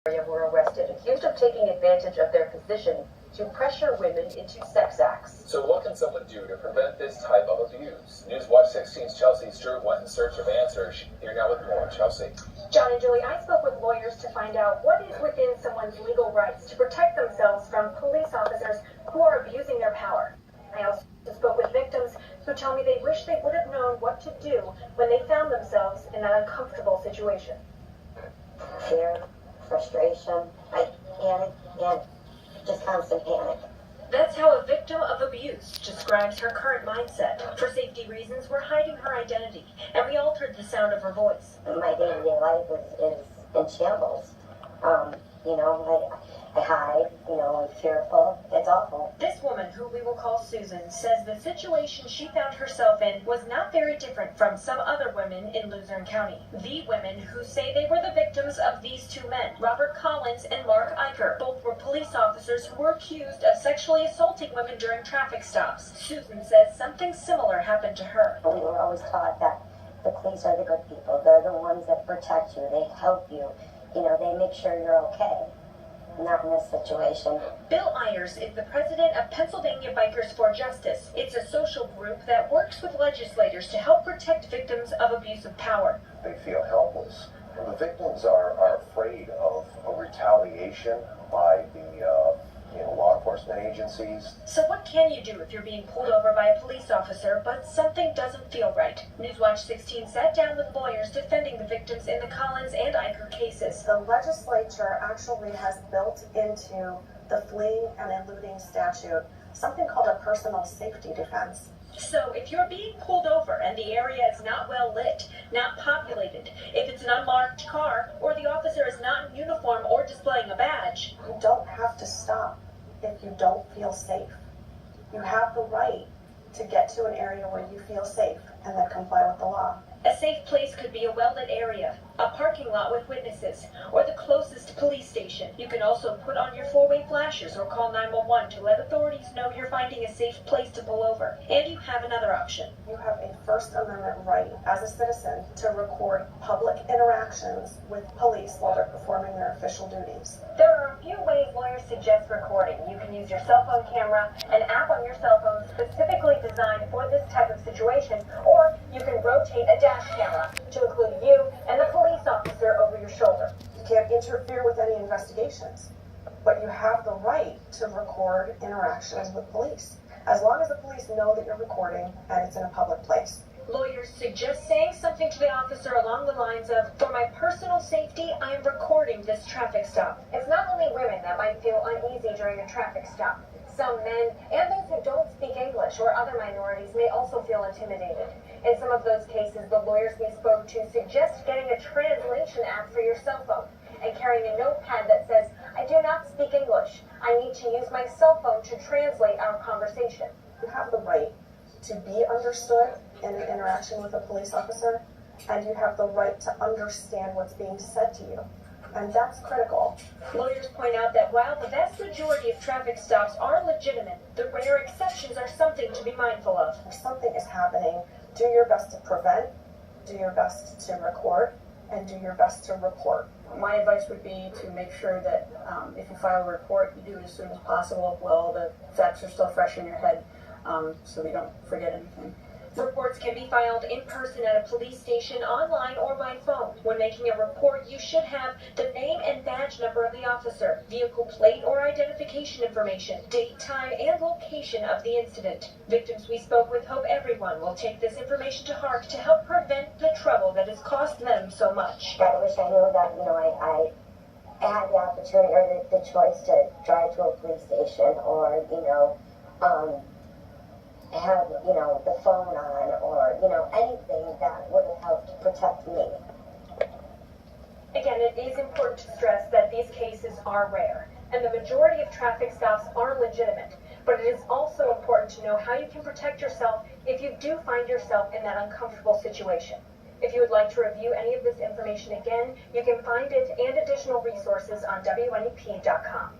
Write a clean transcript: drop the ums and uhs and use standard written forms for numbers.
were arrested, accused of taking advantage of their position to pressure women into sex acts. So what can someone do to prevent this type of abuse? Newswatch 16's Chelsea Stewart went in search of answers. Here now with more. Chelsea. John and Julie, I spoke with lawyers to find out what is within someone's legal rights to protect themselves from police officers who are abusing their power. I also spoke with victims who tell me they wish they would have known what to do when they found themselves in that uncomfortable situation. Fear, frustration, panic, just constant panic. That's how a victim of abuse describes her current mindset. For safety reasons, we're hiding her identity, and we altered the sound of her voice. My day-to-day life is in shambles. I hide, I'm fearful. It's awful. This woman, who we will call Susan, says the situation she found herself in was not very different from some other women in Luzerne County. The women who say they were the victims of these two men, Robert Collins and Mark Eicher. Both were police officers who were accused of sexually assaulting women during traffic stops. Susan says something similar happened to her. We were always taught that the police are the good people. They're the ones that protect you. They help you. They make sure you're okay. Not in this situation. Bill Ayers is the president of Pennsylvania Bikers for Justice. It's a social group that works with legislators to help protect victims of abuse of power. They feel helpless. And the victims are afraid of a retaliation by the law enforcement agencies. So what can you do if you're being pulled over by a police officer, but something doesn't feel right? Newswatch 16 sat down with lawyers defending the victims in the Collins and Eicher cases. The legislature actually has built into the fleeing and eluding statute something called a personal safety defense. So if you're being pulled over and the area is not well lit, not populated, if it's an unmarked car, or the officer is not in uniform or displaying a badge, you don't have to stop if you don't feel safe. You have the right to get to an area where you feel safe and then comply with the law. A safe place could be a well-lit area, a parking lot with witnesses, or the closest police station. You can also put on your four-way flashers or call 911 to let authorities know you're finding a safe place to pull over. And you have another option. You have a First Amendment right as a citizen to record public interactions with police while they're performing their official duties. There are a few ways lawyers suggest recording. You can use your cell phone camera, an app on your cell phone specifically designed for this type of situation, or you can rotate a dash camera to include you and the police officer over your shoulder. You can't interfere with any investigations, but you have the right to record interactions with police, as long as the police know that you're recording and it's in a public place. Lawyers suggest saying something to the officer along the lines of, "For my personal safety, I am recording this traffic stop." It's not only women that might feel uneasy during a traffic stop. Some men and those who don't speak English or other minorities may also feel intimidated. In some of those cases, the lawyers we spoke to suggest getting a translation app for your cell phone and carrying a notepad that says, "I do not speak English. I need to use my cell phone to translate our conversation." You have the right to be understood in an interaction with a police officer, and you have the right to understand what's being said to you. And that's critical. Lawyers point out that while the vast majority of traffic stops are legitimate, the rare exceptions are something to be mindful of. If something is happening, do your best to prevent, do your best to record, and do your best to report. My advice would be to make sure that if you file a report, you do it as soon as possible while the facts are still fresh in your head, so you don't forget anything. Reports can be filed in person at a police station, online, or by phone. When making a report, you should have the name and badge number of the officer, vehicle plate or identification information, date, time, and location of the incident. Victims we spoke with hope everyone will take this information to heart to help prevent the trouble that has cost them so much. I wish I knew that, I had the opportunity or the choice to drive to a police station or, have, the phone on or, anything that would have helped protect me. Again, it is important to stress that these cases are rare, and the majority of traffic stops are legitimate. But it is also important to know how you can protect yourself if you do find yourself in that uncomfortable situation. If you would like to review any of this information again, you can find it and additional resources on WNEP.com.